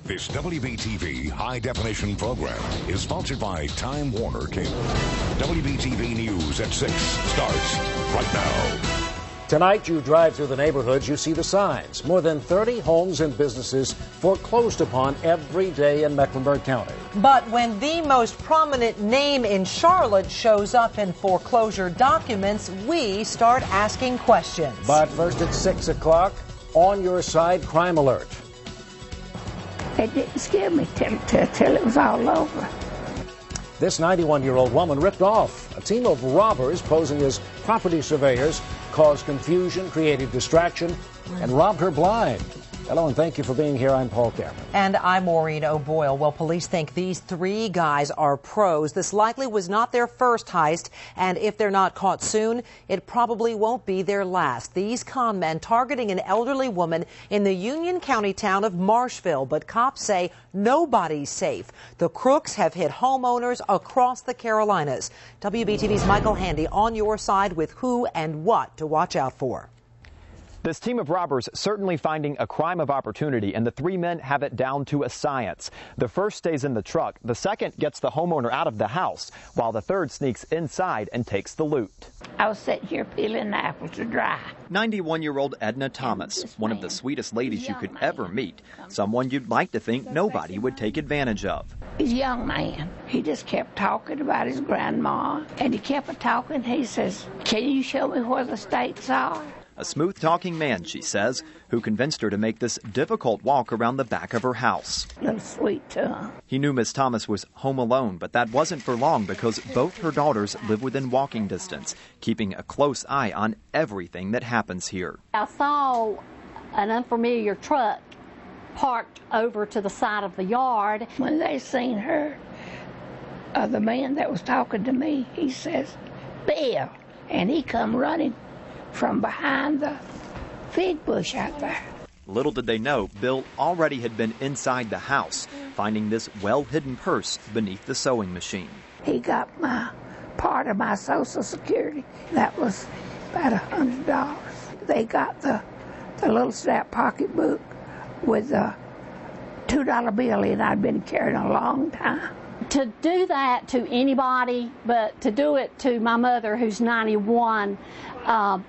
This WBTV high-definition program is sponsored by Time Warner Cable. WBTV News at 6 starts right now. Tonight, you drive through the neighborhoods, you see the signs. More than 30 homes and businesses foreclosed upon every day in Mecklenburg County. But when the most prominent name in Charlotte shows up in foreclosure documents, we start asking questions. But first at 6 o'clock, On Your Side Crime Alert. It didn't scare me till it was all over. This 91-year-old woman ripped off. A team of robbers posing as property surveyors caused confusion, created distraction, and robbed her blind. Hello and thank you for being here. I'm Paul Cameron. And I'm Maureen O'Boyle. Well, police think these three guys are pros. This likely was not their first heist, and if they're not caught soon, it probably won't be their last. These con men targeting an elderly woman in the Union County town of Marshville, but cops say nobody's safe. The crooks have hit homeowners across the Carolinas. WBTV's Michael Handy on your side with who and what to watch out for. This team of robbers certainly finding a crime of opportunity, and the three men have it down to a science. The first stays in the truck, the second gets the homeowner out of the house, while the third sneaks inside and takes the loot. I was sitting here peeling the apples to dry. 91-year-old Edna Thomas, one of the sweetest ladies you could ever meet, someone you'd like to think nobody would take advantage of. He's a young man. He just kept talking about his grandma, and he kept talking. He says, "Can you show me where the stakes are?" A smooth-talking man, she says, who convinced her to make this difficult walk around the back of her house. Little sweet tongue. He knew Miss Thomas was home alone, but that wasn't for long because both her daughters live within walking distance, keeping a close eye on everything that happens here. I saw an unfamiliar truck parked over to the side of the yard. When they seen her, the man that was talking to me, he says, "Bill," and he come running from behind the fig bush out there. Little did they know, Bill already had been inside the house, finding this well-hidden purse beneath the sewing machine. He got part of my Social Security. That was about $100. They got the little snap pocketbook with a $2 bill in. I'd been carrying a long time. To do that to anybody, but to do it to my mother, who's 91,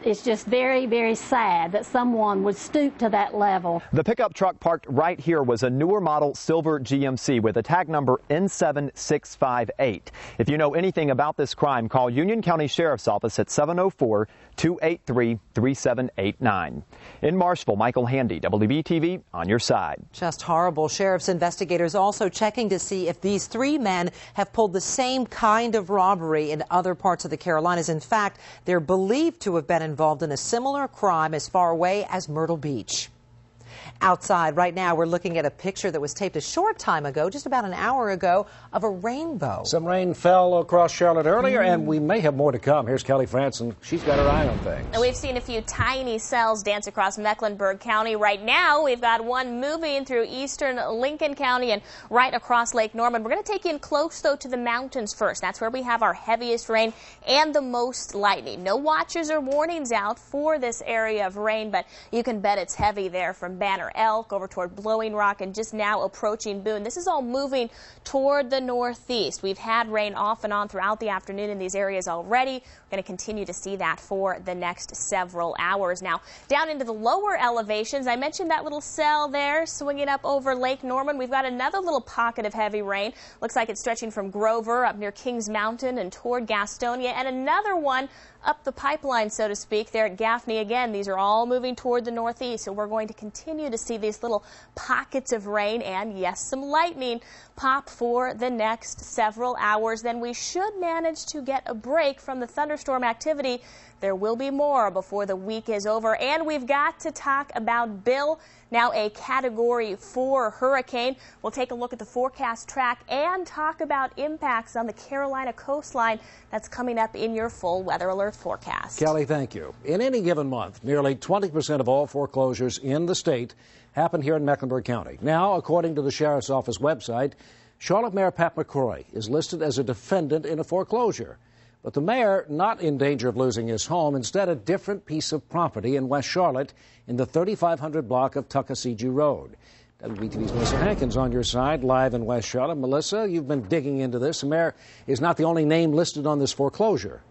it's just very, very sad that someone would stoop to that level. The pickup truck parked right here was a newer model silver GMC with a tag number N7658. If you know anything about this crime, call Union County Sheriff's Office at 704-283-3789. In Marshville, Michael Handy, WBTV, on your side. Just horrible. Sheriff's investigators also checking to see if these three men have pulled the same kind of robbery in other parts of the Carolinas. In fact, they're believed to have been involved in a similar crime as far away as Myrtle Beach. Outside right now, we're looking at a picture that was taped a short time ago, just about an hour ago, of a rainbow. Some rain fell across Charlotte earlier, and we may have more to come. Here's Kelly Franson. She's got her eye on things. And we've seen a few tiny cells dance across Mecklenburg County. Right now, we've got one moving through eastern Lincoln County and right across Lake Norman. We're going to take you in close, though, to the mountains first. That's where we have our heaviest rain and the most lightning. No watches or warnings out for this area of rain, but you can bet it's heavy there from Banner Elk over toward Blowing Rock and just now approaching Boone. This is all moving toward the northeast. We've had rain off and on throughout the afternoon in these areas already. We're going to continue to see that for the next several hours. Now, down into the lower elevations, I mentioned that little cell there swinging up over Lake Norman. We've got another little pocket of heavy rain. Looks like it's stretching from Grover up near Kings Mountain and toward Gastonia, and another one up the pipeline, so to speak, there at Gaffney again. These are all moving toward the northeast, so we're going to continue to see these little pockets of rain and, yes, some lightning pop for the next several hours. Then we should manage to get a break from the thunderstorm activity. There will be more before the week is over, and we've got to talk about Bill, now a Category 4 hurricane. We'll take a look at the forecast track and talk about impacts on the Carolina coastline. That's coming up in your full weather alert forecast. Kelly, thank you. In any given month, nearly 20% of all foreclosures in the state happen here in Mecklenburg County. Now, according to the Sheriff's Office website, Charlotte Mayor Pat McCrory is listed as a defendant in a foreclosure. But the mayor not in danger of losing his home, instead a different piece of property in West Charlotte in the 3500 block of Tuckasegee Road. WBTV's Melissa Hankins on your side, live in West Charlotte. Melissa, you've been digging into this. The mayor is not the only name listed on this foreclosure.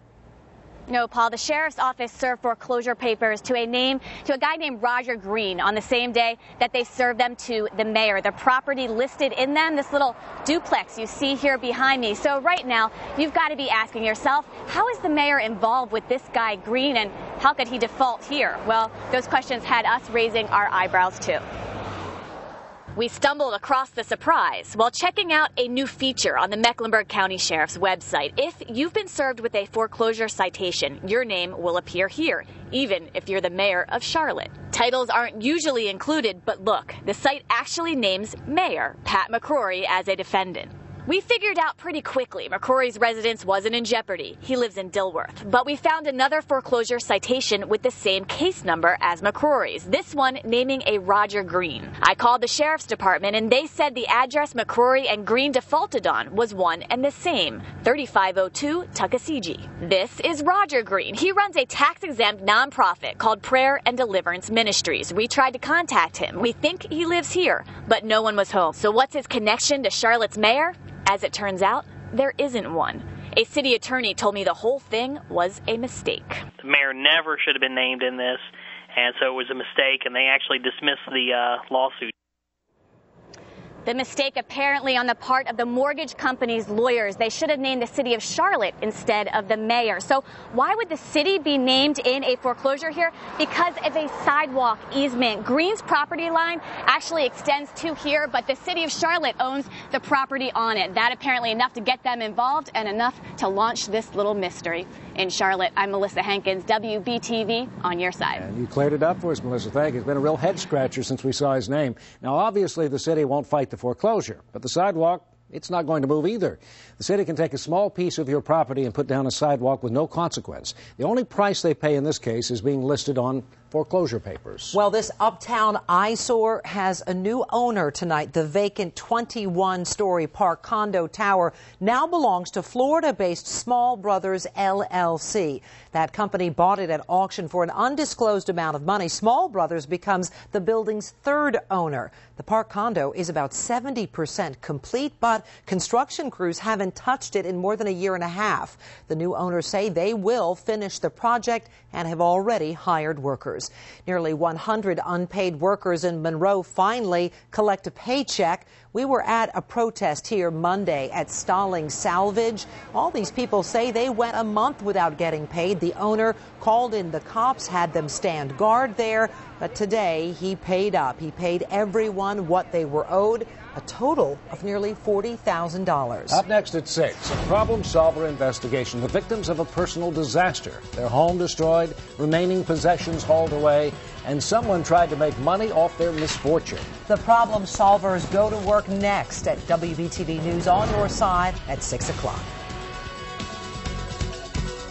No, Paul, the sheriff's office served foreclosure papers to a guy named Roger Green on the same day that they served them to the mayor. The property listed in them, this little duplex you see here behind me. So right now, you've got to be asking yourself, how is the mayor involved with this guy Green, and how could he default here? Well, those questions had us raising our eyebrows too. We stumbled across the surprise while checking out a new feature on the Mecklenburg County Sheriff's website. If you've been served with a foreclosure citation, your name will appear here, even if you're the mayor of Charlotte. Titles aren't usually included, but look, the site actually names Mayor Pat McCrory as a defendant. We figured out pretty quickly McCrory's residence wasn't in jeopardy. He lives in Dilworth. But we found another foreclosure citation with the same case number as McCrory's, this one naming a Roger Green. I called the sheriff's department and they said the address McCrory and Green defaulted on was one and the same, 3502 Tuckasegee. This is Roger Green. He runs a tax-exempt nonprofit called Prayer and Deliverance Ministries. We tried to contact him. We think he lives here, but no one was home. So what's his connection to Charlotte's mayor? As it turns out, there isn't one. A city attorney told me the whole thing was a mistake. The mayor never should have been named in this, and so it was a mistake, and they actually dismissed the lawsuit. The mistake apparently on the part of the mortgage company's lawyers. They should have named the city of Charlotte instead of the mayor. So why would the city be named in a foreclosure here? Because of a sidewalk easement. Green's property line actually extends to here, but the city of Charlotte owns the property on it. That apparently enough to get them involved and enough to launch this little mystery. In Charlotte, I'm Melissa Hankins, WBTV, on your side. And you cleared it up for us, Melissa. Thank you. It's been a real head-scratcher since we saw his name. Now, obviously, the city won't fight the foreclosure, but the sidewalk, it's not going to move either. The city can take a small piece of your property and put down a sidewalk with no consequence. The only price they pay in this case is being listed on foreclosure papers. Well, this uptown eyesore has a new owner tonight. The vacant 21-story park condo tower now belongs to Florida-based Small Brothers LLC. That company bought it at auction for an undisclosed amount of money. Small Brothers becomes the building's third owner. The park condo is about 70% complete, but construction crews haven't touched it in more than a year and a half. The new owners say they will finish the project and have already hired workers. Nearly 100 unpaid workers in Monroe finally collect a paycheck. We were at a protest here Monday at Stalling Salvage. All these people say they went a month without getting paid. The owner called in the cops, had them stand guard there, but today he paid up. He paid everyone what they were owed, a total of nearly $40,000. Up next at 6, a problem solver investigation. The victims of a personal disaster. Their home destroyed, remaining possessions hauled away, and someone tried to make money off their misfortune. The problem solvers go to work next at WBTV News on your side at 6 o'clock.